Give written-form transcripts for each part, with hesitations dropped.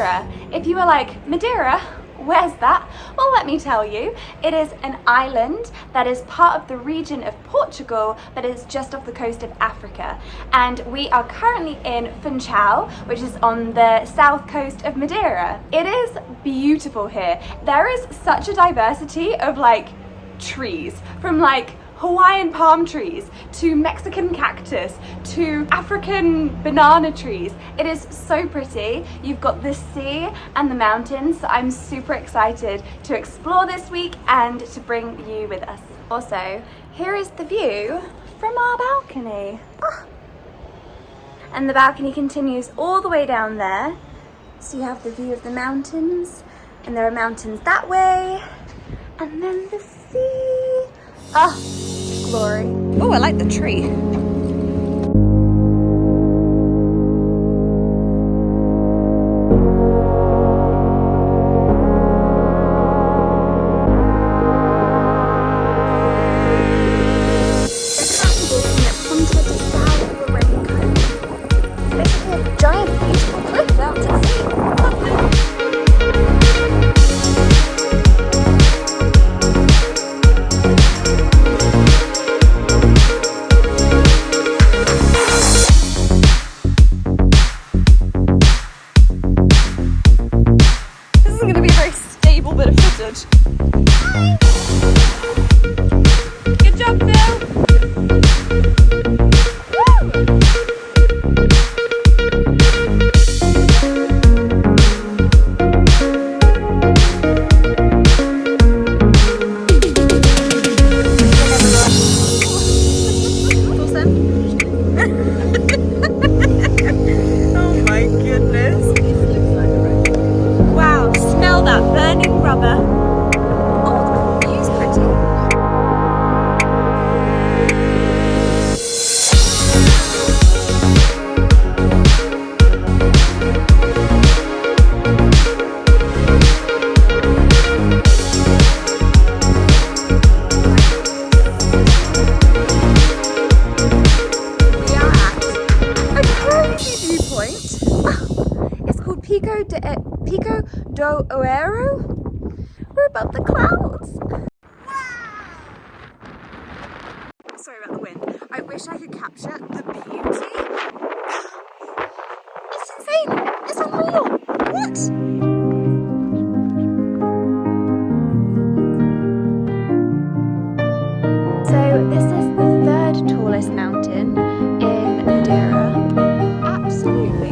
Madeira. If you were like, Madeira? Where's that? Well, let me tell you, it is an island that is part of the region of Portugal, but is just off the coast of Africa. And we are currently in Funchal, which is on the south coast of Madeira. It is beautiful here. There is such a diversity of like trees, from like Hawaiian palm trees to Mexican cactus to African banana trees. It is so pretty. You've got the sea and the mountains. So I'm super excited to explore this week and to bring you with us. Also, here is the view from our balcony. And the balcony continues all the way down there. So you have the view of the mountains, and there are mountains that way, and then the sea. Glory. Oh, I like the tree. Ponta De Sao Lourenco. It's a giant, beautiful cliff out to sea. Good job, Phil. Oh my goodness. Wow, smell that burning rubber. Pico Do Arieiro. We're above the clouds. Sorry about the wind. I wish I could capture the beauty. It's insane. It's unreal. What? So this is the third tallest mountain in Madeira. Absolutely.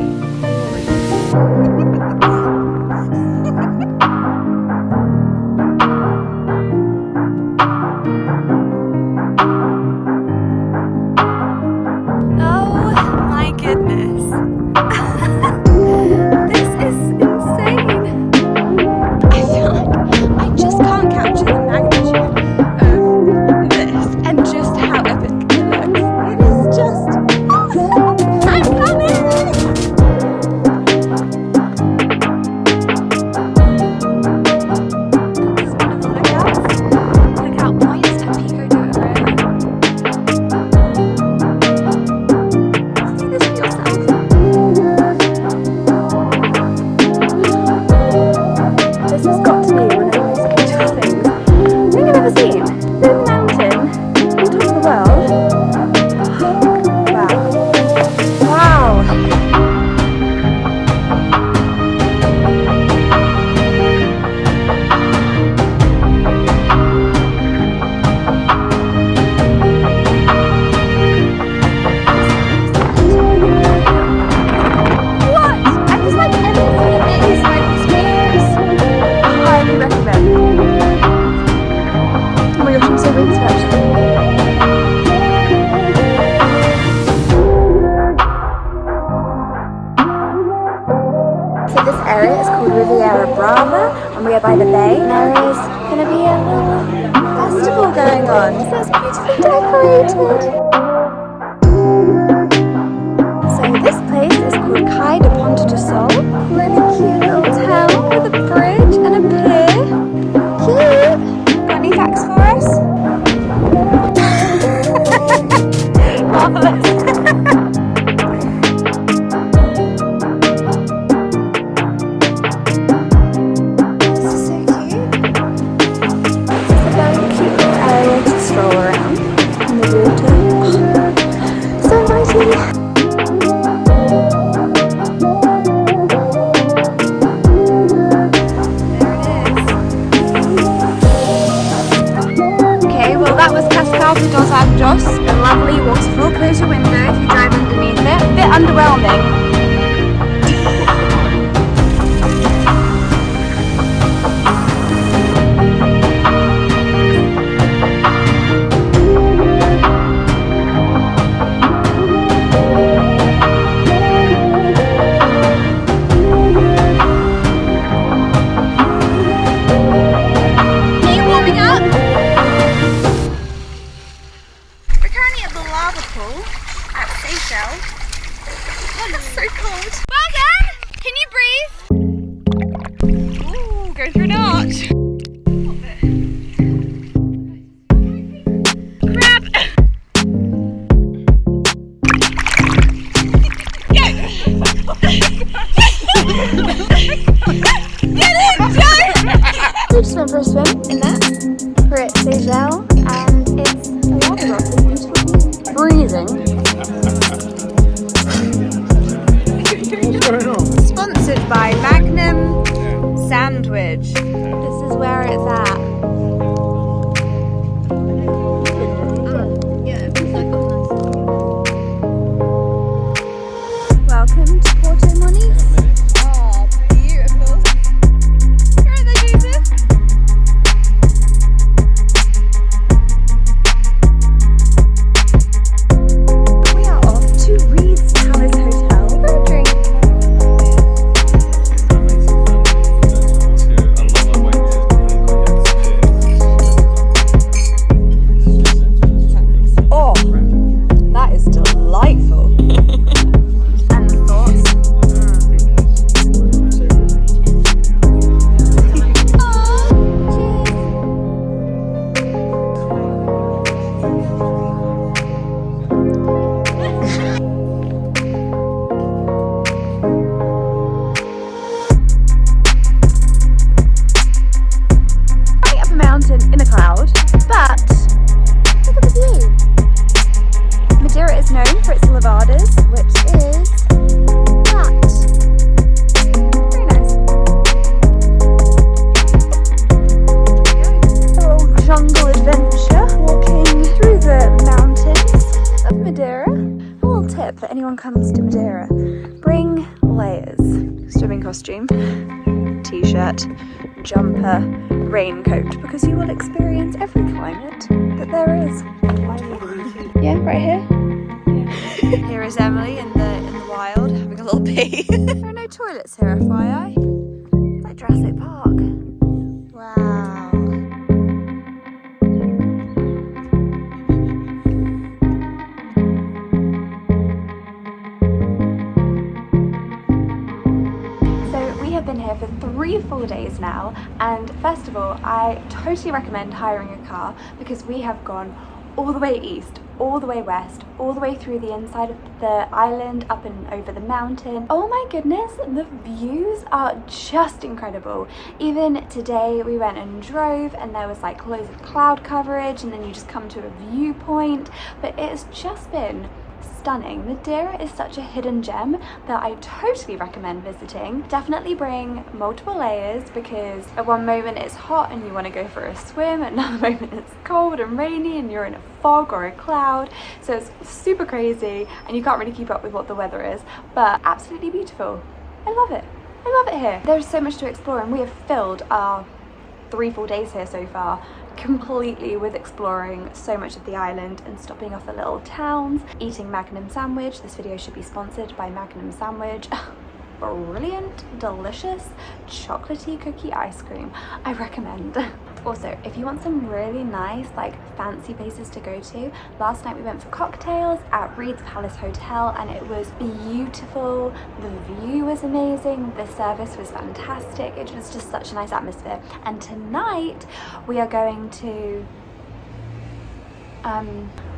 area is called Ribeira Brava, and we are by the bay. There is going to be a little festival going on, so it's beautifully decorated. So this place is called Cais de Ponta De Sao. Really cute little town with a bridge and a pier. Cute! Got any facts for us? Marvellous! lava pool at Seixal. That's so cold. Well done! Can you breathe? Ooh, go through an arch. Grab! We just went for a swim in that. We're at Seixal and it's a lava rock with beautiful view. Freezing. What's going on? Sponsored by Magnum Sandwich. This is where it's at. Welcome to Porto Moniz. Oh, beautiful. Right there, Joseph. We are off to Reed's Palace Hotel for a drink. Oh, that is delightful. And the thoughts? Right up a mountain in a cloud, but look at the view. Madeira is known for its levadas, which is that. Very nice. A little jungle adventure, walking through the mountains of Madeira. A little tip for anyone comes to Madeira: bring layers. Swimming costume, t-shirt, jumper, raincoat, because you will experience every climate that there is. Yeah, right here. Here is Emily in the wild having a little pee. There are no toilets here, FYI. It's like Jurassic Park. Wow. So we have been here for 3 full days now, and first of all, I totally recommend hiring a car because we have gone all the way east, all the way west, all the way through the inside of the island, up and over the mountain. Oh my goodness, the views are just incredible. Even today we went and drove and there was like loads of cloud coverage and then you just come to a viewpoint, but it's just been stunning. Madeira is such a hidden gem that I totally recommend visiting. Definitely bring multiple layers because at one moment it's hot and you want to go for a swim, at another moment it's cold and rainy and you're in a fog or a cloud, so it's super crazy and you can't really keep up with what the weather is, but absolutely beautiful. I love it. I love it here. There's so much to explore and we have filled our 3 full days here so far completely with exploring so much of the island and stopping off at little towns, eating Magnum sandwich. This video should be sponsored by Magnum sandwich. Brilliant, delicious, chocolatey cookie ice cream. I recommend. Also, if you want some really nice, like fancy places to go to, last night we went for cocktails at Reed's Palace Hotel and it was beautiful. The view was amazing. The service was fantastic. It was just such a nice atmosphere. And tonight we are going to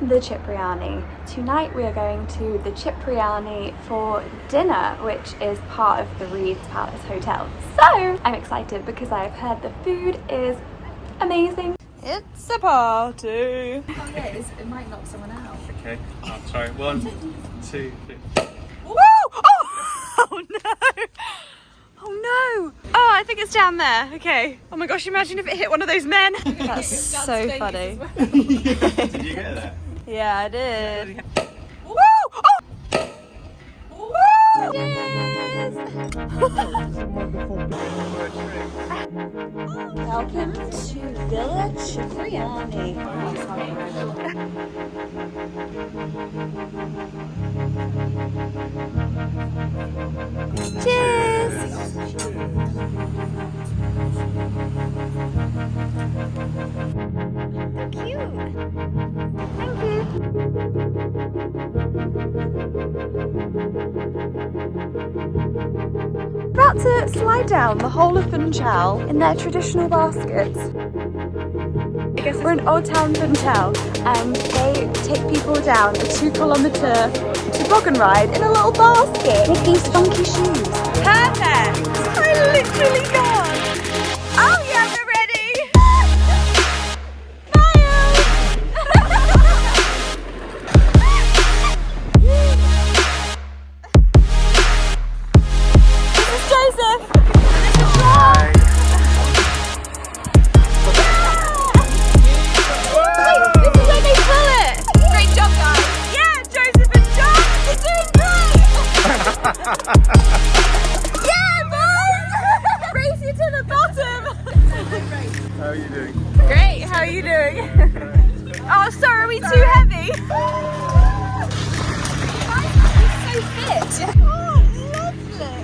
the Cipriani. Tonight we are going to the Cipriani for dinner, which is part of the Reed's Palace Hotel. So I'm excited because I've heard the food is amazing. It's a party. It might knock someone out. Okay, I'll try. 1, 2, 3. Woo! Oh no! Oh no! Oh, I think it's down there. Okay. Oh my gosh, imagine if it hit one of those men. That's so funny. Did you get that? Yeah, I did. Woo! Oh! Woo! Yes! Welcome to Villa Cipriani. Cheers! Cute. Thank you. to slide down the whole of Funchal in their traditional baskets. We're in Old Town Funchal and they take people down a 2-kilometre toboggan ride in a little basket with these funky shoes. Perfect! I literally can't! Oh yeah, we're ready! Faial! This is Joseph! This is Sean! This is where they pull it! Great job, guys! Yeah, Joseph and John, you're doing great! Yeah, boys! Race you to the bottom! How are you doing? Great, how are you doing? Oh, sorry, are we too heavy? So fit! Oh, lovely!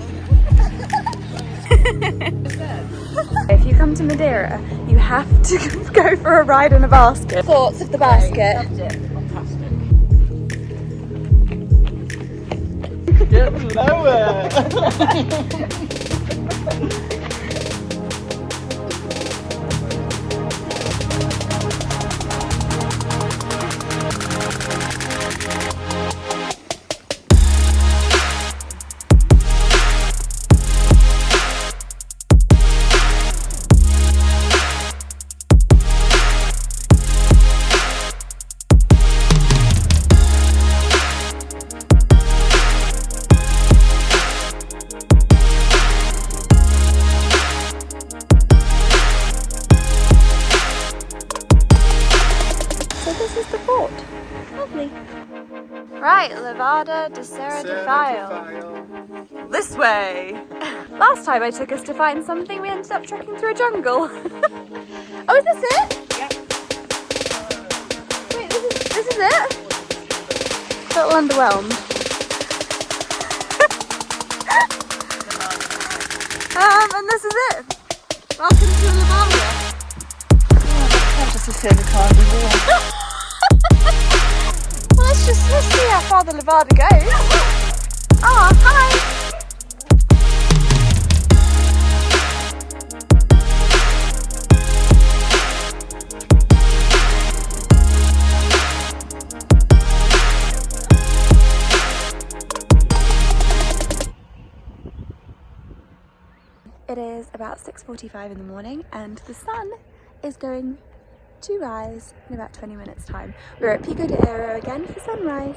If you come to Madeira, you have to go for a ride in a basket. Thoughts of the basket? Loved it. Fantastic. Get lower! Right, Levada de Serra de Faial. This way! Last time I took us to find something, we ended up trekking through a jungle. Oh, is this it? Yep. Wait, this is it? A little underwhelmed. And this is it. Welcome to Levada. I'll just assume the car is all. Let's see how far the Levada goes. Oh, hi! It is about 6:45 in the morning and the sun is going to rise in about 20 minutes time. We're at Pico Do Arieiro again for sunrise.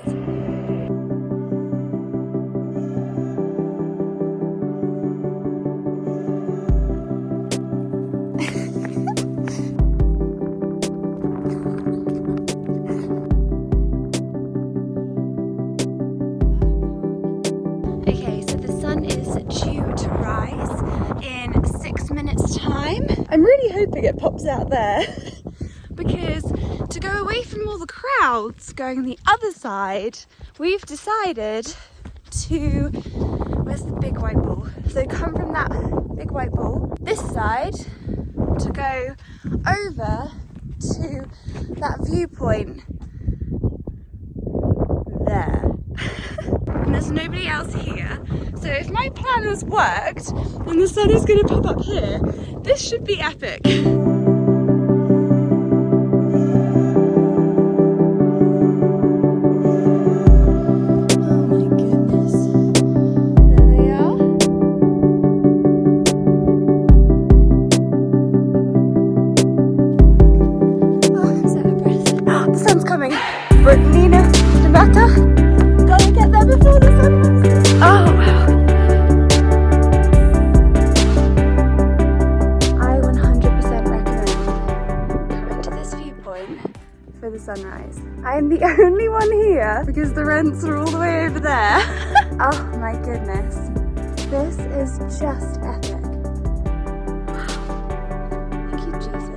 Okay, so the sun is due to rise in 6 minutes time. I'm really hoping it pops out there. Because to go away from all the crowds going the other side, we've decided to, where's the big white ball? So come from that big white ball, this side, to go over to that viewpoint there. And there's nobody else here. So if my plan has worked and the sun is going to pop up here, this should be epic. Gotta get there before the sun rises. Oh wow. I 100% recommend coming to this viewpoint for the sunrise. I am the only one here because the rents are all the way over there. Oh my goodness. This is just epic. Wow. Thank you, Jesus.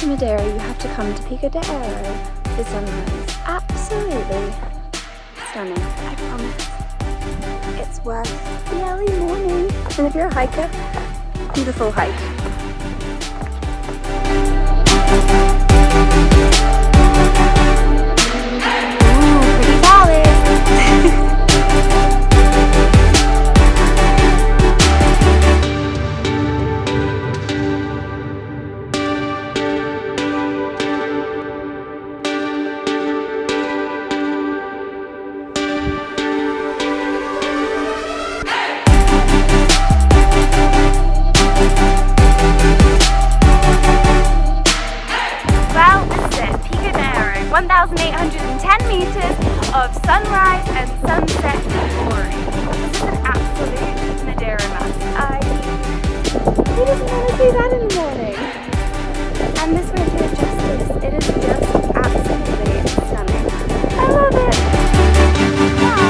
to Madeira, you have to come to Pico Do Arieiro for sunrise. Absolutely stunning, I promise. It's worth the early morning. And if you're a hiker, do the full hike. Ooh, pretty solid. Well, this is it, Pico Do Arieiro, 1,810 metres of sunrise and sunset glory. This is an absolute Madeira must. Who doesn't want to do that in the morning? And this won't do it justice. It is just absolutely stunning. I love it. Wow.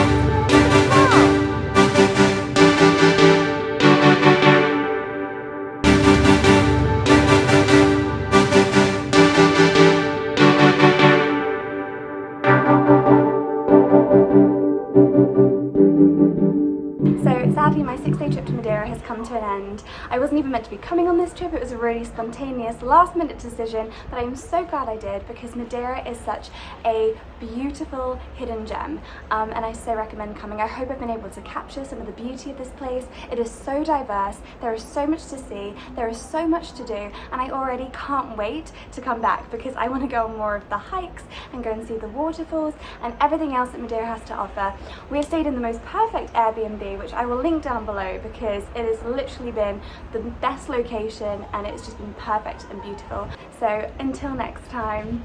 So sadly my 6-day trip to Madeira has come to an end. I wasn't even meant to be coming on this trip. It was a really spontaneous last minute decision, but I am so glad I did because Madeira is such a beautiful hidden gem, and I so recommend coming. I hope I've been able to capture some of the beauty of this place. It is so diverse, there is so much to see, there is so much to do, and I already can't wait to come back because I want to go on more of the hikes and go and see the waterfalls and everything else that Madeira has to offer. We have stayed in the most perfect Airbnb, which I will link down below because it has literally been the best location and it's just been perfect and beautiful. So until next time.